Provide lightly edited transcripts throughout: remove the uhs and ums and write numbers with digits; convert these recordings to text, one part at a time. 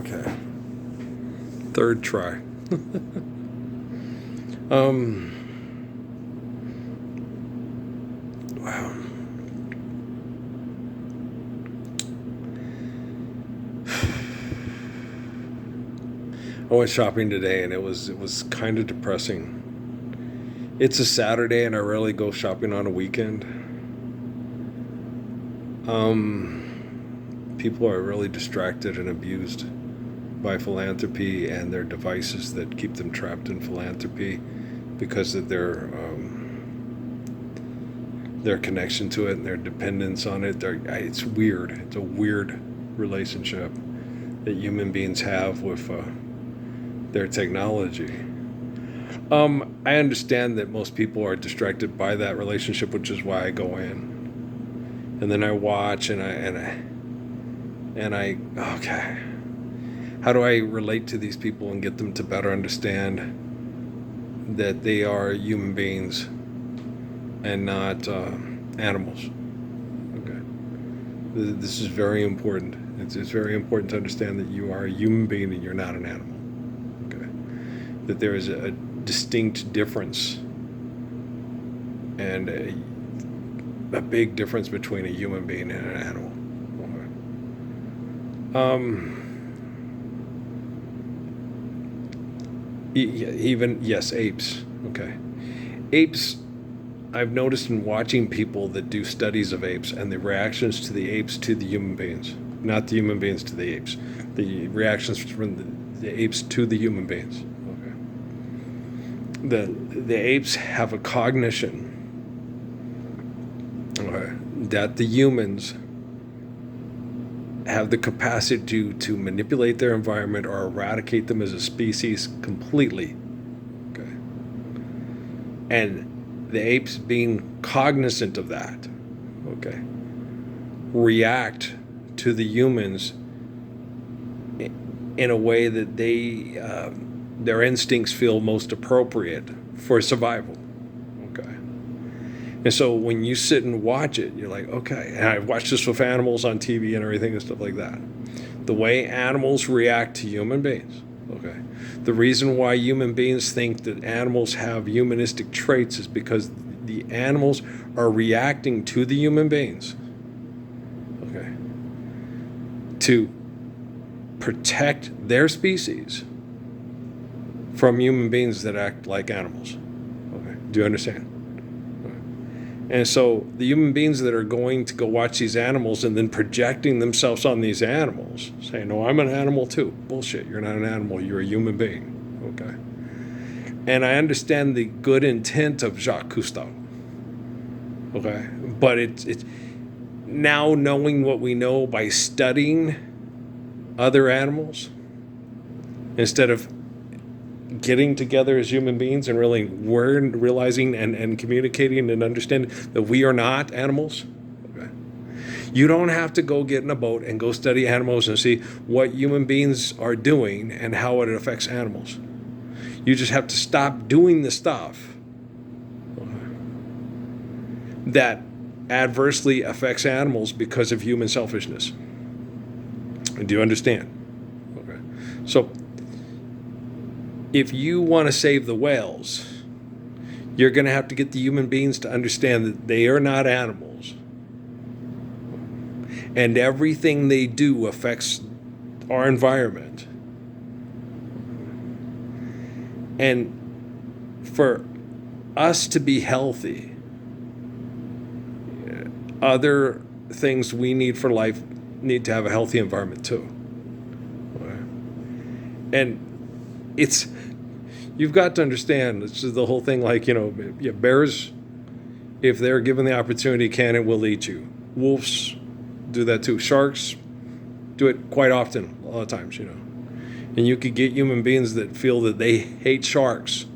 Okay. Third try. Wow. I went shopping today and it was kind of depressing. It's a Saturday and I rarely go shopping on a weekend. People are really distracted and abused by philanthropy and their devices that keep them trapped in philanthropy because of their connection to it and their dependence on it. It's weird. It's a weird relationship that human beings have with their technology. I understand that most people are distracted by that relationship, which is why I go in, and then I watch and I okay. How do I relate to these people and get them to better understand that they are human beings and not animals? Okay, this is very important. It's very important to understand that you are a human being and you're not an animal. Okay, that there is a distinct difference and a big difference between a human being and an animal. Even, yes, apes. Okay. Apes, I've noticed in watching people that do studies of apes and the reactions to the apes to the human beings, not the human beings to the apes, the reactions from the apes to the human beings. Okay. The apes have a cognition that the humans have the capacity to manipulate their environment or eradicate them as a species completely. Okay. And the apes, being cognizant of that, okay, react to the humans in a way that their instincts feel most appropriate for survival. Okay. And so when you sit and watch it, you're like, okay, and I've watched this with animals on TV and everything and stuff like that. The way animals react to human beings, okay. The reason why human beings think that animals have humanistic traits is because the animals are reacting to the human beings, okay, to protect their species from human beings that act like animals. Okay, do you understand? And so the human beings that are going to go watch these animals and then projecting themselves on these animals, saying, no, I'm an animal too. Bullshit, you're not an animal, you're a human being. Okay. And I understand the good intent of Jacques Cousteau. Okay. But it's now knowing what we know by studying other animals, instead of getting together as human beings and really realizing and communicating and understanding that we are not animals. Okay. You don't have to go get in a boat and go study animals and see what human beings are doing and how it affects animals. You just have to stop doing the stuff that adversely affects animals because of human selfishness. Do you understand? Okay. So if you want to save the whales, you're going to have to get the human beings to understand that they are not animals. And everything they do affects our environment. And for us to be healthy, other things we need for life need to have a healthy environment too. And you've got to understand, this is the whole thing, like, bears, if they're given the opportunity, can and will eat you. Wolves do that too. Sharks do it quite often, a lot of times, And you could get human beings that feel that they hate sharks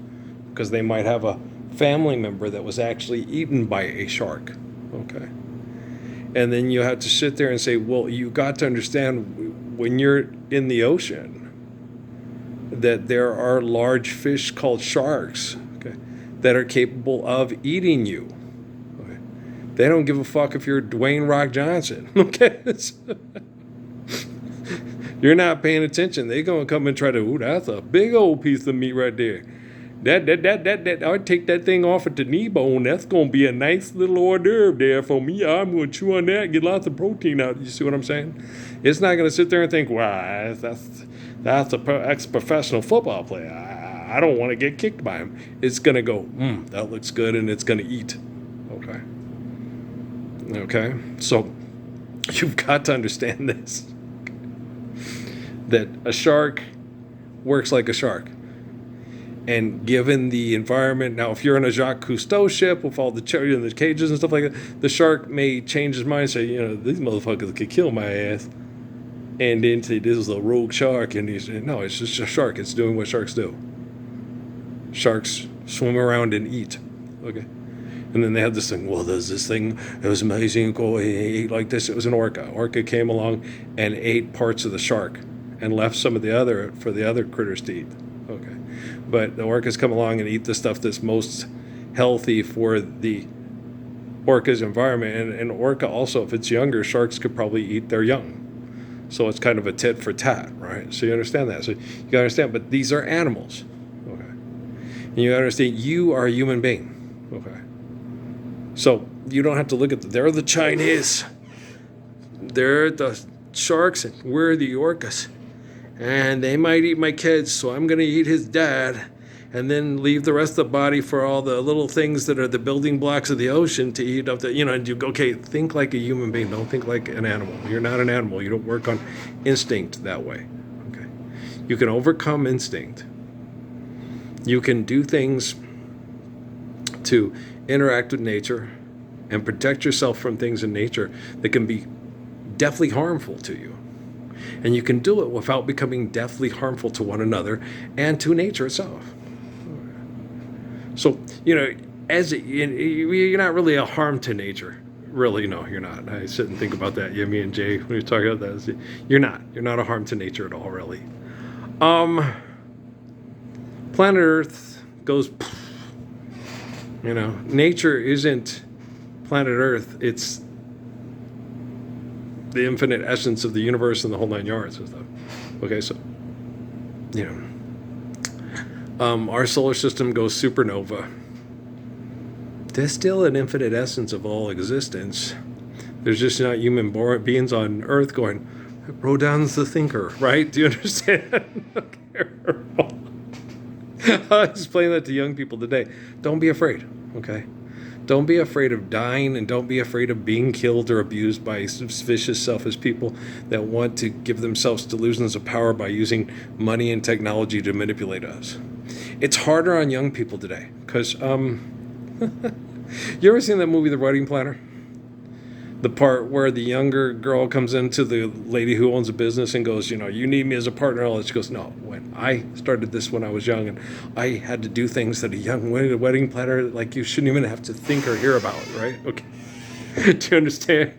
because they might have a family member that was actually eaten by a shark. Okay. And then you have to sit there and say, well, you got to understand, when you're in the ocean, that there are large fish called sharks, okay, that are capable of eating you. Okay. They don't give a fuck if you're Dwayne Rock Johnson. Okay. You're not paying attention. They're gonna come and try to. Ooh, that's a big old piece of meat right there. That. I'd take that thing off at the knee bone. That's gonna be a nice little hors d'oeuvre there for me. I'm gonna chew on that, get lots of protein out. You see what I'm saying? It's not gonna sit there and think, wow, that's a ex-professional football player. I don't want to get kicked by him. It's gonna go, that looks good, and it's gonna eat. Okay. Okay. So you've got to understand this. That a shark works like a shark. And given the environment, now if you're on a Jacques Cousteau ship with all the the cages and stuff like that, the shark may change his mind and say, these motherfuckers could kill my ass. And then say, this is a rogue shark. And he's, no, it's just a shark. It's doing what sharks do. Sharks swim around and eat. Okay. And then they had this thing, well, there's this thing, it was amazing, he ate like this. It was an orca. Orca came along and ate parts of the shark and left some of the other for the other critters to eat. Okay. But the orcas come along and eat the stuff that's most healthy for the orca's environment. And orca also, if it's younger, sharks could probably eat their young. So it's kind of a tit for tat, right? So you understand that. So you got to understand, but these are animals. Okay. And you got to understand, you are a human being. Okay. So you don't have to look at they're the Chinese. They're the sharks and we're the orcas. And they might eat my kids, so I'm going to eat his dad and then leave the rest of the body for all the little things that are the building blocks of the ocean to eat up the, and you go, okay, think like a human being. Don't think like an animal. You're not an animal. You don't work on instinct that way. Okay. You can overcome instinct. You can do things to interact with nature and protect yourself from things in nature that can be deathly harmful to you. And you can do it without becoming deathly harmful to one another and to nature itself. So, you're not really a harm to nature. Really, no, you're not. I sit and think about that. Yeah, me and Jay, when we were talking about that, you're not. You're not a harm to nature at all, really. Planet Earth goes, nature isn't planet Earth. It's the infinite essence of the universe and the whole nine yards and stuff. Okay, so, our solar system goes supernova. There's still an infinite essence of all existence. There's just not human beings on Earth going, Rodin's the thinker, right? Do you understand? I explain that to young people today. Don't be afraid, okay? Don't be afraid of dying, and don't be afraid of being killed or abused by vicious, selfish people that want to give themselves delusions of power by using money and technology to manipulate us. It's harder on young people today because, you ever seen that movie, The Wedding Planner? The part where the younger girl comes into the lady who owns a business and goes, you need me as a partner. All that. She goes, no, when I started this when I was young, and I had to do things that a young wedding planner like you shouldn't even have to think or hear about, right? Okay. Do you understand?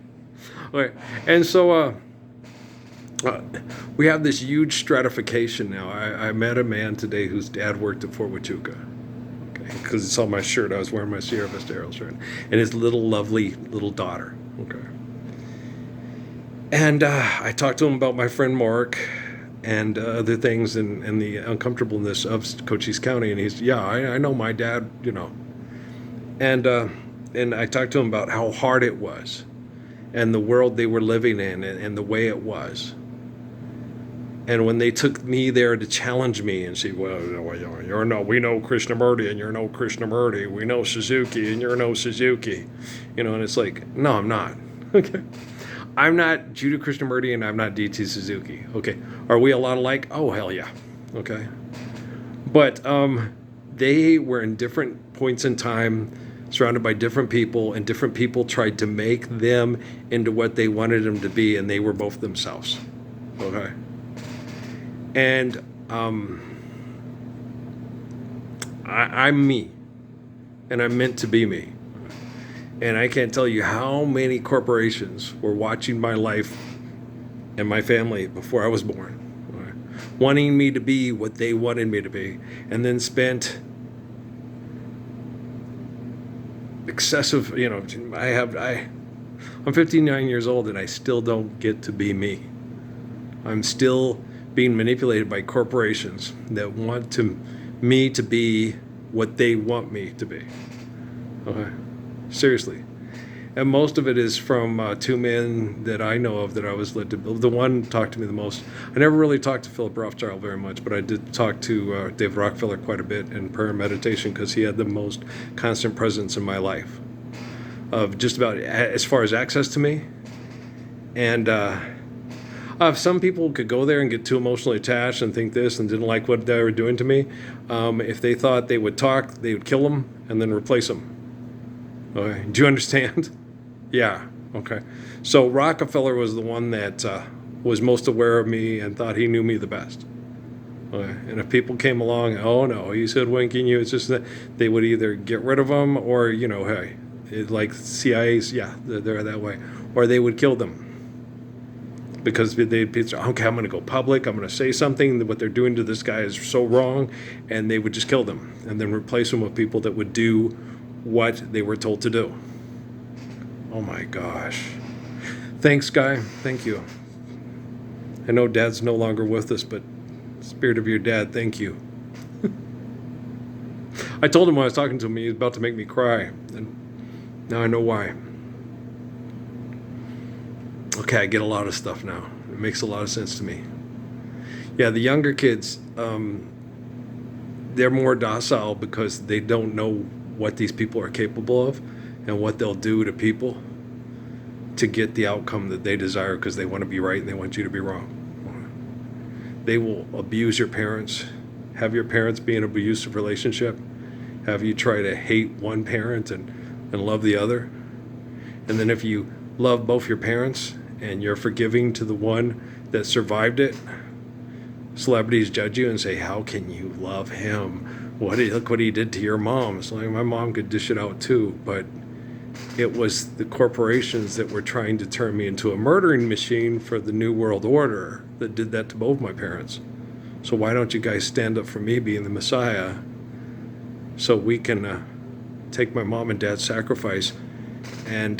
Okay. And so we have this huge stratification now. I met a man today whose dad worked at Fort Huachuca. Because it's on my shirt. I was wearing my Sierra Vista Aero shirt. And his lovely little daughter. Okay. And I talked to him about my friend Mark and other things and the uncomfortableness of Cochise County. And he's, I know my dad, And I talked to him about how hard it was and the world they were living in and the way it was. And when they took me there to challenge me and say, we know Krishnamurti and you're no Krishnamurti. We know Suzuki and you're no Suzuki. And it's like, no, I'm not. Okay. I'm not Judah Krishnamurti and I'm not DT Suzuki. Okay. Are we a lot alike? Oh, hell yeah. Okay. But they were in different points in time, surrounded by different people, and different people tried to make them into what they wanted them to be, and they were both themselves. Okay. And I'm me, and I'm meant to be me. And I can't tell you how many corporations were watching my life and my family before I was born, wanting me to be what they wanted me to be, and then spent excessive, I'm 59 years old and I still don't get to be me. I'm still being manipulated by corporations that want me to be what they want me to be. Okay? Seriously. And most of it is from two men that I know of that I was led to build. The one talked to me the most. I never really talked to Philip Rothschild very much, but I did talk to Dave Rockefeller quite a bit in prayer and meditation because he had the most constant presence in my life of just about as far as access to me. And some people could go there and get too emotionally attached and think this and didn't like what they were doing to me. If they thought they would talk, they would kill them and then replace them. Okay. Do you understand? Yeah. Okay. So Rockefeller was the one that was most aware of me and thought he knew me the best. Okay. And if people came along, oh no, he's hoodwinking you. It's just that they would either get rid of him or, hey, like CIA's, yeah, they're that way. Or they would kill them. Because they'd be, okay, I'm going to go public. I'm going to say something. What they're doing to this guy is so wrong. And they would just kill them and then replace them with people that would do what they were told to do. Oh my gosh. Thanks, Guy. Thank you. I know Dad's no longer with us, but spirit of your dad, thank you. I told him when I was talking to him, he was about to make me cry. And now I know why. Okay, I get a lot of stuff now. It makes a lot of sense to me. Yeah, the younger kids, they're more docile because they don't know what these people are capable of and what they'll do to people to get the outcome that they desire because they want to be right and they want you to be wrong. They will abuse your parents, have your parents be in an abusive relationship, have you try to hate one parent and love the other. And then if you love both your parents and you're forgiving to the one that survived it, celebrities judge you and say, how can you love him? Look what he did to your mom. It's like, my mom could dish it out too, but it was the corporations that were trying to turn me into a murdering machine for the New World Order that did that to both my parents. So why don't you guys stand up for me being the Messiah so we can take my mom and dad's sacrifice and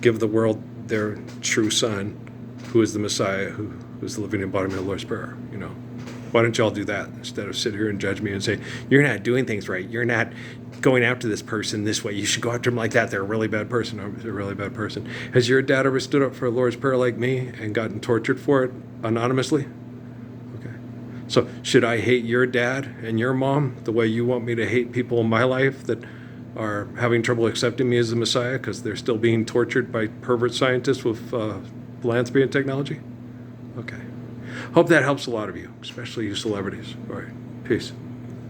give the world their true son, who is the Messiah, who is the living embodiment of the Lord's Prayer, Why don't y'all do that instead of sit here and judge me and say, you're not doing things right. You're not going after this person this way. You should go after them like that. They're a really bad person. They're a really bad person. Has your dad ever stood up for the Lord's Prayer like me and gotten tortured for it anonymously? Okay. So should I hate your dad and your mom the way you want me to hate people in my life that are having trouble accepting me as the Messiah because they're still being tortured by pervert scientists with philanthropy and technology? Okay. Hope that helps a lot of you, especially you celebrities. All right. Peace.